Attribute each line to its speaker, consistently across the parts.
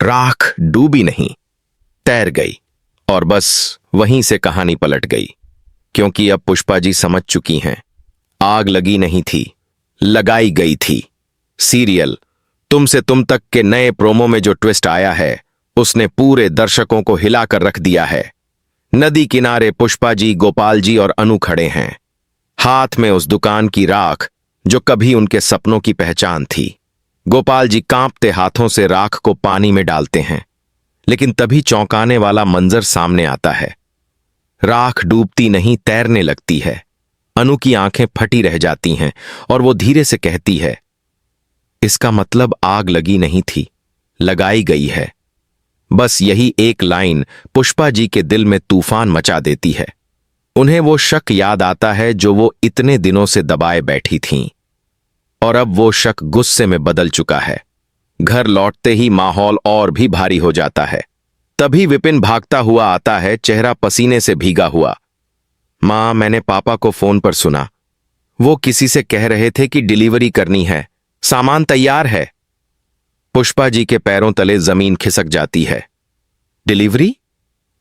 Speaker 1: राख डूबी नहीं, तैर गई और बस वहीं से कहानी पलट गई। क्योंकि अब पुष्पा जी समझ चुकी हैं, आग लगी नहीं थी, लगाई गई थी। सीरियल तुमसे तुम तक के नए प्रोमो में जो ट्विस्ट आया है उसने पूरे दर्शकों को हिलाकर रख दिया है। नदी किनारे पुष्पा जी, गोपाल जी और अनु खड़े हैं, हाथ में उस दुकान की राख जो कभी उनके सपनों की पहचान थी। गोपाल जी कांपते हाथों से राख को पानी में डालते हैं, लेकिन तभी चौंकाने वाला मंजर सामने आता है। राख डूबती नहीं, तैरने लगती है। अनु की आंखें फटी रह जाती हैं और वो धीरे से कहती है, इसका मतलब आग लगी नहीं थी, लगाई गई है। बस यही एक लाइन पुष्पा जी के दिल में तूफान मचा देती है। उन्हें वो शक याद आता है जो वो इतने दिनों से दबाए बैठी थीं, और अब वो शक गुस्से में बदल चुका है। घर लौटते ही माहौल और भी भारी हो जाता है। तभी विपिन भागता हुआ आता है, चेहरा पसीने से भीगा हुआ। मां, मैंने पापा को फोन पर सुना, वो किसी से कह रहे थे कि डिलीवरी करनी है, सामान तैयार है। पुष्पा जी के पैरों तले जमीन खिसक जाती है। डिलीवरी?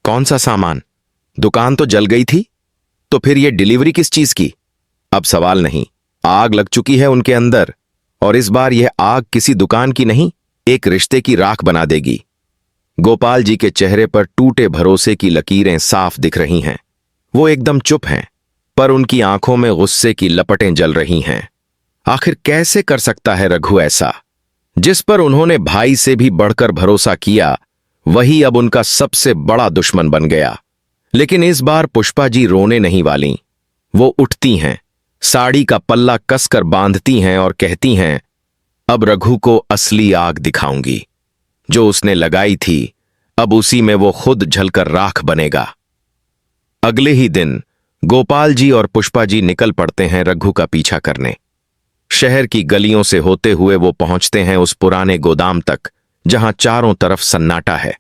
Speaker 1: कौन सा सामान? दुकान तो जल गई थी, तो फिर ये डिलीवरी किस चीज की? अब सवाल नहीं, आग लग चुकी है उनके अंदर, और इस बार यह आग किसी दुकान की नहीं, एक रिश्ते की राख बना देगी। गोपाल जी के चेहरे पर टूटे भरोसे की लकीरें साफ दिख रही हैं। वो एकदम चुप हैं, पर उनकी आंखों में गुस्से की लपटें जल रही हैं। आखिर कैसे कर सकता है रघु ऐसा? जिस पर उन्होंने भाई से भी बढ़कर भरोसा किया, वही अब उनका सबसे बड़ा दुश्मन बन गया। लेकिन इस बार पुष्पा जी रोने नहीं वाली। वो उठती हैं, साड़ी का पल्ला कसकर बांधती हैं और कहती हैं, अब रघु को असली आग दिखाऊंगी। जो उसने लगाई थी, अब उसी में वो खुद जलकर राख बनेगा। अगले ही दिन गोपाल जी और पुष्पा जी निकल पड़ते हैं रघु का पीछा करने। शहर की गलियों से होते हुए वो पहुंचते हैं उस पुराने गोदाम तक, जहां चारों तरफ सन्नाटा है।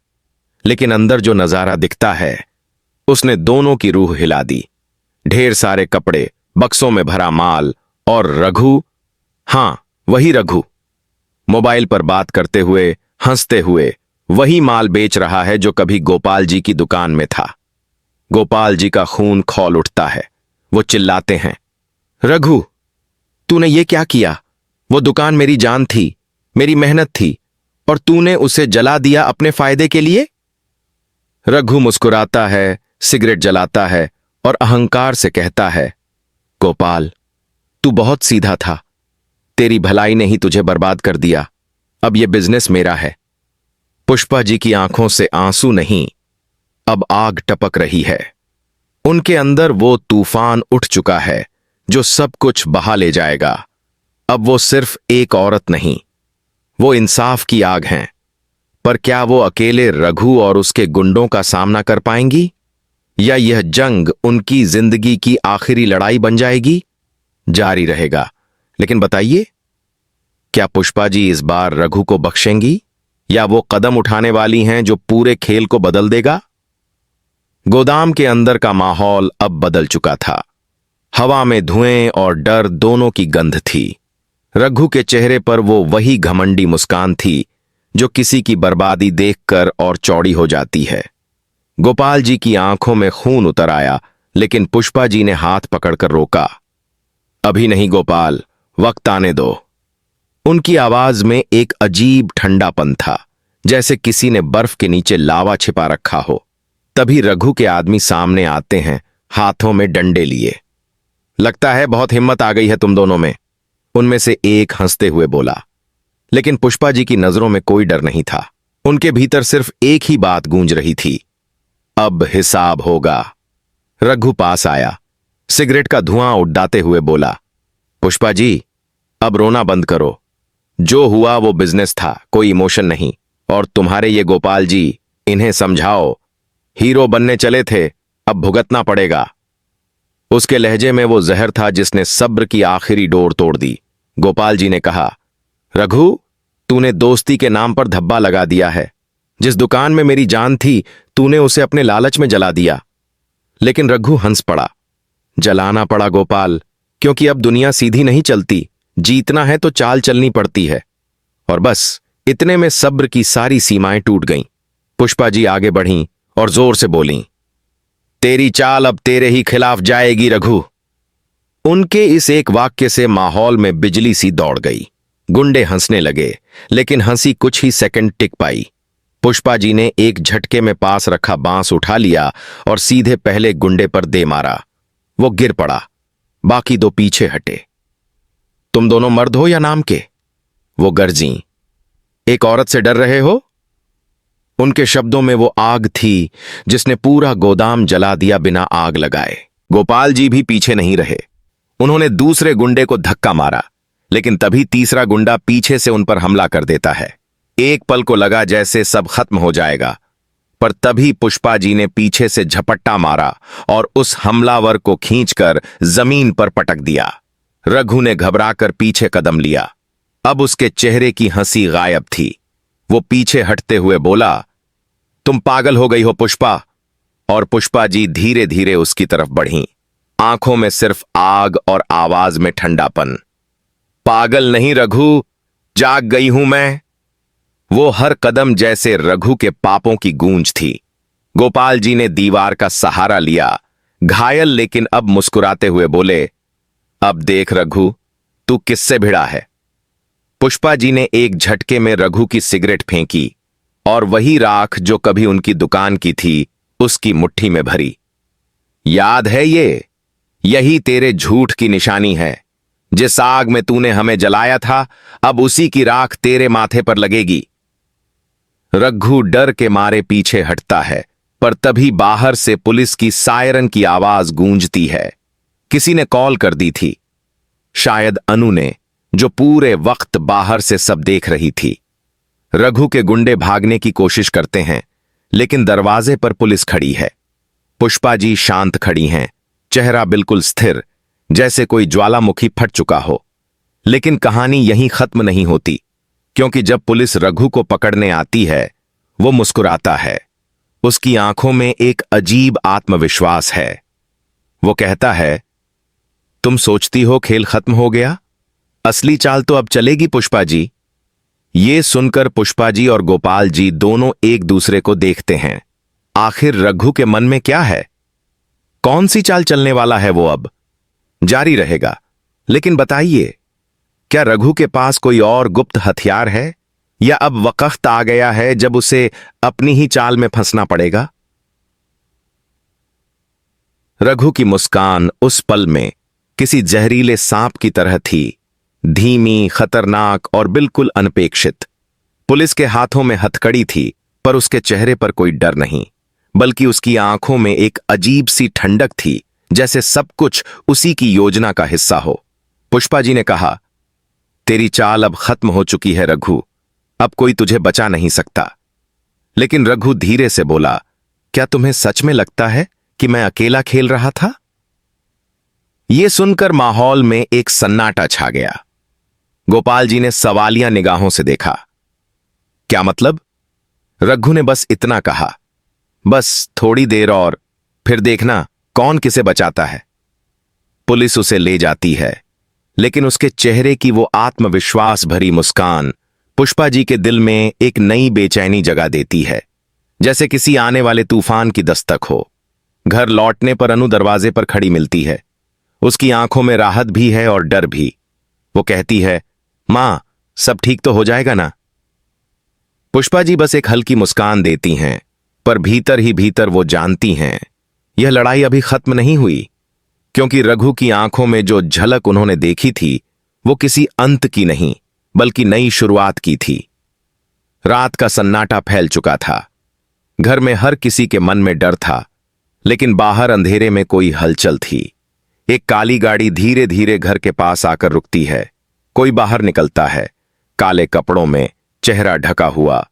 Speaker 1: लेकिन अंदर जो नजारा दिखता है, उसने दोनों की रूह हिला दी। ढेर सारे कपड़े, बक्सों में भरा माल, और रघु, हां वही रघु, मोबाइल पर बात करते हुए, हंसते हुए वही माल बेच रहा है जो कभी गोपाल जी की दुकान में था। गोपाल जी का खून खौल उठता है। वो चिल्लाते हैं, रघु, तूने ये क्या किया? वो दुकान मेरी जान थी, मेरी मेहनत थी, और तूने उसे जला दिया अपने फायदे के लिए। रघु मुस्कुराता है, सिगरेट जलाता है और अहंकार से कहता है, गोपाल, तू बहुत सीधा था, तेरी भलाई ने ही तुझे बर्बाद कर दिया। अब यह बिजनेस मेरा है। पुष्पा जी की आंखों से आंसू नहीं, अब आग टपक रही है। उनके अंदर वो तूफान उठ चुका है जो सब कुछ बहा ले जाएगा। अब वो सिर्फ एक औरत नहीं, वो इंसाफ की आग हैं। पर क्या वो अकेले रघु और उसके गुंडों का सामना कर पाएंगी, या यह जंग उनकी जिंदगी की आखिरी लड़ाई बन जाएगी? जारी रहेगा। लेकिन बताइए, क्या पुष्पा जी इस बार रघु को बख्शेंगी, या वो कदम उठाने वाली हैं जो पूरे खेल को बदल देगा? गोदाम के अंदर का माहौल अब बदल चुका था। हवा में धुएं और डर दोनों की गंध थी। रघु के चेहरे पर वो वही घमंडी मुस्कान थी जो किसी की बर्बादी देखकर और चौड़ी हो जाती है। गोपाल जी की आंखों में खून उतर आया, लेकिन पुष्पा जी ने हाथ पकड़कर रोका। अभी नहीं गोपाल, वक्त आने दो। उनकी आवाज में एक अजीब ठंडापन था, जैसे किसी ने बर्फ के नीचे लावा छिपा रखा हो। तभी रघु के आदमी सामने आते हैं, हाथों में डंडे लिए। लगता है बहुत हिम्मत आ गई है तुम दोनों में, उनमें से एक हंसते हुए बोला। लेकिन पुष्पा जी की नजरों में कोई डर नहीं था। उनके भीतर सिर्फ एक ही बात गूंज रही थी, अब हिसाब होगा। रघु पास आया, सिगरेट का धुआं उड़ाते हुए बोला, पुष्पा जी, अब रोना बंद करो। जो हुआ वो बिजनेस था, कोई इमोशन नहीं। और तुम्हारे ये गोपाल जी, इन्हें समझाओ, हीरो बनने चले थे, अब भुगतना पड़ेगा। उसके लहजे में वो जहर था जिसने सब्र की आखिरी डोर तोड़ दी। गोपाल जी ने कहा, रघु, तूने दोस्ती के नाम पर धब्बा लगा दिया है। जिस दुकान में मेरी जान थी, तूने उसे अपने लालच में जला दिया। लेकिन रघु हंस पड़ा। जलाना पड़ा गोपाल, क्योंकि अब दुनिया सीधी नहीं चलती। जीतना है तो चाल चलनी पड़ती है। और बस इतने में सब्र की सारी सीमाएं टूट गईं। पुष्पा जी आगे बढ़ीं और जोर से बोलीं, तेरी चाल अब तेरे ही खिलाफ जाएगी रघु। उनके इस एक वाक्य से माहौल में बिजली सी दौड़ गई। गुंडे हंसने लगे, लेकिन हंसी कुछ ही सेकंड टिक पाई। पुष्पा जी ने एक झटके में पास रखा बांस उठा लिया और सीधे पहले गुंडे पर दे मारा। वो गिर पड़ा, बाकी दो पीछे हटे। तुम दोनों मर्द हो या नाम के? वो गरजीं। एक औरत से डर रहे हो? उनके शब्दों में वो आग थी जिसने पूरा गोदाम जला दिया बिना आग लगाए। गोपाल जी भी पीछे नहीं रहे। उन्होंने दूसरे गुंडे को धक्का मारा, लेकिन तभी तीसरा गुंडा पीछे से उन पर हमला कर देता है। एक पल को लगा जैसे सब खत्म हो जाएगा, पर तभी पुष्पा जी ने पीछे से झपट्टा मारा और उस हमलावर को खींचकर जमीन पर पटक दिया। रघु ने घबराकर पीछे कदम लिया। अब उसके चेहरे की हंसी गायब थी। वो पीछे हटते हुए बोला, तुम पागल हो गई हो पुष्पा। और पुष्पा जी धीरे धीरे उसकी तरफ बढ़ीं, आंखों में सिर्फ आग और आवाज में ठंडापन। पागल नहीं रघु, जाग गई हूं मैं। वो हर कदम जैसे रघु के पापों की गूंज थी। गोपाल जी ने दीवार का सहारा लिया, घायल लेकिन अब मुस्कुराते हुए बोले, अब देख रघु, तू किससे भिड़ा है। पुष्पा जी ने एक झटके में रघु की सिगरेट फेंकी और वही राख जो कभी उनकी दुकान की थी उसकी मुट्ठी में भरी। याद है ये? यही तेरे झूठ की निशानी है। जिस आग में तूने हमें जलाया था, अब उसी की राख तेरे माथे पर लगेगी। रघु डर के मारे पीछे हटता है, पर तभी बाहर से पुलिस की सायरन की आवाज गूंजती है। किसी ने कॉल कर दी थी, शायद अनु ने, जो पूरे वक्त बाहर से सब देख रही थी। रघु के गुंडे भागने की कोशिश करते हैं, लेकिन दरवाजे पर पुलिस खड़ी है। पुष्पा जी शांत खड़ी हैं, चेहरा बिल्कुल स्थिर, जैसे कोई ज्वालामुखी फट चुका हो। लेकिन कहानी यहीं खत्म नहीं होती, क्योंकि जब पुलिस रघु को पकड़ने आती है, वो मुस्कुराता है। उसकी आंखों में एक अजीब आत्मविश्वास है। वो कहता है, तुम सोचती हो खेल खत्म हो गया? असली चाल तो अब चलेगी पुष्पा जी। ये सुनकर पुष्पा जी और गोपाल जी दोनों एक दूसरे को देखते हैं। आखिर रघु के मन में क्या है? कौन सी चाल चलने वाला है वो अब? जारी रहेगा। लेकिन बताइए, क्या रघु के पास कोई और गुप्त हथियार है, या अब वक्त आ गया है जब उसे अपनी ही चाल में फंसना पड़ेगा? रघु की मुस्कान उस पल में किसी जहरीले सांप की तरह थी, धीमी, खतरनाक और बिल्कुल अनपेक्षित। पुलिस के हाथों में हथकड़ी थी, पर उसके चेहरे पर कोई डर नहीं, बल्कि उसकी आंखों में एक अजीब सी ठंडक थी, जैसे सब कुछ उसी की योजना का हिस्सा हो। पुष्पा जी ने कहा, तेरी चाल अब खत्म हो चुकी है रघु, अब कोई तुझे बचा नहीं सकता। लेकिन रघु धीरे से बोला, क्या तुम्हें सच में लगता है कि मैं अकेला खेल रहा था? यह सुनकर माहौल में एक सन्नाटा छा गया। गोपाल जी ने सवालिया निगाहों से देखा। क्या मतलब? रघु ने बस इतना कहा, बस थोड़ी देर और, फिर देखना कौन किसे बचाता है। पुलिस उसे ले जाती है, लेकिन उसके चेहरे की वो आत्मविश्वास भरी मुस्कान पुष्पा जी के दिल में एक नई बेचैनी जगा देती है, जैसे किसी आने वाले तूफान की दस्तक हो। घर लौटने पर अनु दरवाजे पर खड़ी मिलती है। उसकी आंखों में राहत भी है और डर भी। वो कहती है, मां, सब ठीक तो हो जाएगा ना? पुष्पा जी बस एक हल्की मुस्कान देती हैं, पर भीतर ही भीतर वो जानती हैं, यह लड़ाई अभी खत्म नहीं हुई, क्योंकि रघु की आंखों में जो झलक उन्होंने देखी थी, वो किसी अंत की नहीं, बल्कि नई शुरुआत की थी। रात का सन्नाटा फैल चुका था। घर में हर किसी के मन में डर था, लेकिन बाहर अंधेरे में कोई हलचल थी। एक काली गाड़ी धीरे धीरे घर के पास आकर रुकती है। कोई बाहर निकलता है, काले कपड़ों में, चेहरा ढका हुआ।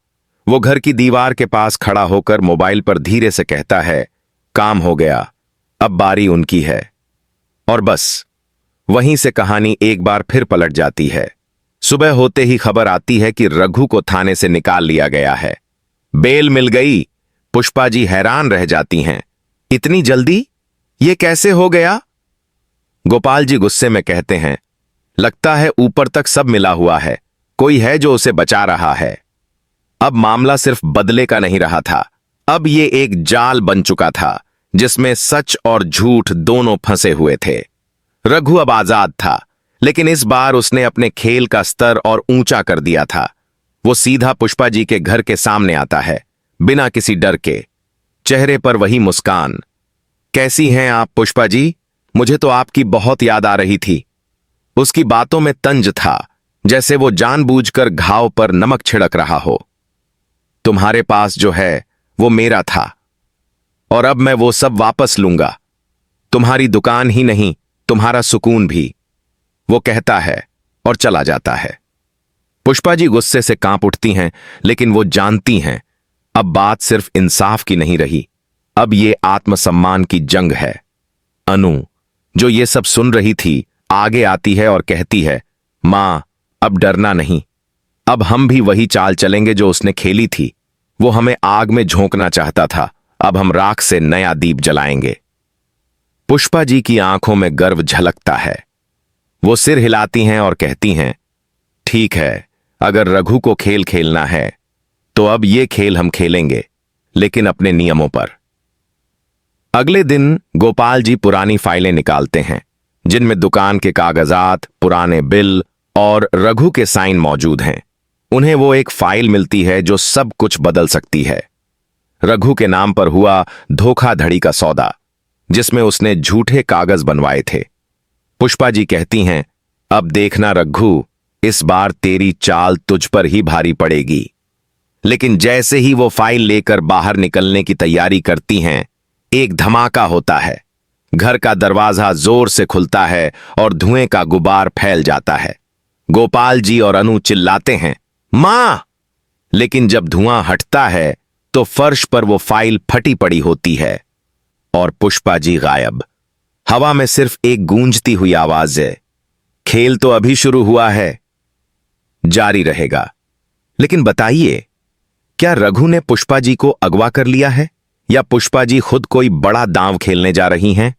Speaker 1: वो घर की दीवार के पास खड़ा होकर मोबाइल पर धीरे से कहता है, काम हो गया, अब बारी उनकी है। और बस वहीं से कहानी एक बार फिर पलट जाती है। सुबह होते ही खबर आती है कि रघु को थाने से निकाल लिया गया है। बेल मिल गई। पुष्पा जी हैरान रह जाती हैं, इतनी जल्दी? ये कैसे हो गया? गोपाल जी गुस्से में कहते हैं, लगता है ऊपर तक सब मिला हुआ है, कोई है जो उसे बचा रहा है। अब मामला सिर्फ बदले का नहीं रहा था, अब ये एक जाल बन चुका था जिसमें सच और झूठ दोनों फंसे हुए थे। रघु अब आजाद था, लेकिन इस बार उसने अपने खेल का स्तर और ऊंचा कर दिया था। वो सीधा पुष्पा जी के घर के सामने आता है, बिना किसी डर के, चेहरे पर वही मुस्कान। कैसी हैं आप पुष्पा जी? मुझे तो आपकी बहुत याद आ रही थी। उसकी बातों में तंज था, जैसे वो जानबूझकर घाव पर नमक छिड़क रहा हो। तुम्हारे पास जो है वो मेरा था, और अब मैं वो सब वापस लूंगा। तुम्हारी दुकान ही नहीं, तुम्हारा सुकून भी, वो कहता है और चला जाता है। पुष्पा जी गुस्से से कांप उठती हैं, लेकिन वो जानती हैं अब बात सिर्फ इंसाफ की नहीं रही, अब ये आत्मसम्मान की जंग है। अनु, जो ये सब सुन रही थी, आगे आती है और कहती है, मां, अब डरना नहीं, अब हम भी वही चाल चलेंगे जो उसने खेली थी। वो हमें आग में झोंकना चाहता था, अब हम राख से नया दीप जलाएंगे। पुष्पा जी की आंखों में गर्व झलकता है। वो सिर हिलाती हैं और कहती हैं, ठीक है, अगर रघु को खेल खेलना है तो अब ये खेल हम खेलेंगे, लेकिन अपने नियमों पर। अगले दिन गोपाल जी पुरानी फाइलें निकालते हैं, जिनमें दुकान के कागजात, पुराने बिल और रघु के साइन मौजूद हैं। उन्हें वो एक फाइल मिलती है जो सब कुछ बदल सकती है। रघु के नाम पर हुआ धोखाधड़ी का सौदा, जिसमें उसने झूठे कागज बनवाए थे। पुष्पा जी कहती हैं, अब देखना रघु, इस बार तेरी चाल तुझ पर ही भारी पड़ेगी। लेकिन जैसे ही वो फाइल लेकर बाहर निकलने की तैयारी करती हैं, एक धमाका होता है। घर का दरवाजा जोर से खुलता है और धुएं का गुबार फैल जाता है। गोपाल जी और अनु चिल्लाते हैं, मां! लेकिन जब धुआं हटता है तो फर्श पर वो फाइल फटी पड़ी होती है और पुष्पा जी गायब। हवा में सिर्फ एक गूंजती हुई आवाज है, खेल तो अभी शुरू हुआ है, जारी रहेगा। लेकिन बताइए, क्या रघु ने पुष्पा जी को अगवा कर लिया है, या पुष्पा जी खुद कोई बड़ा दांव खेलने जा रही हैं?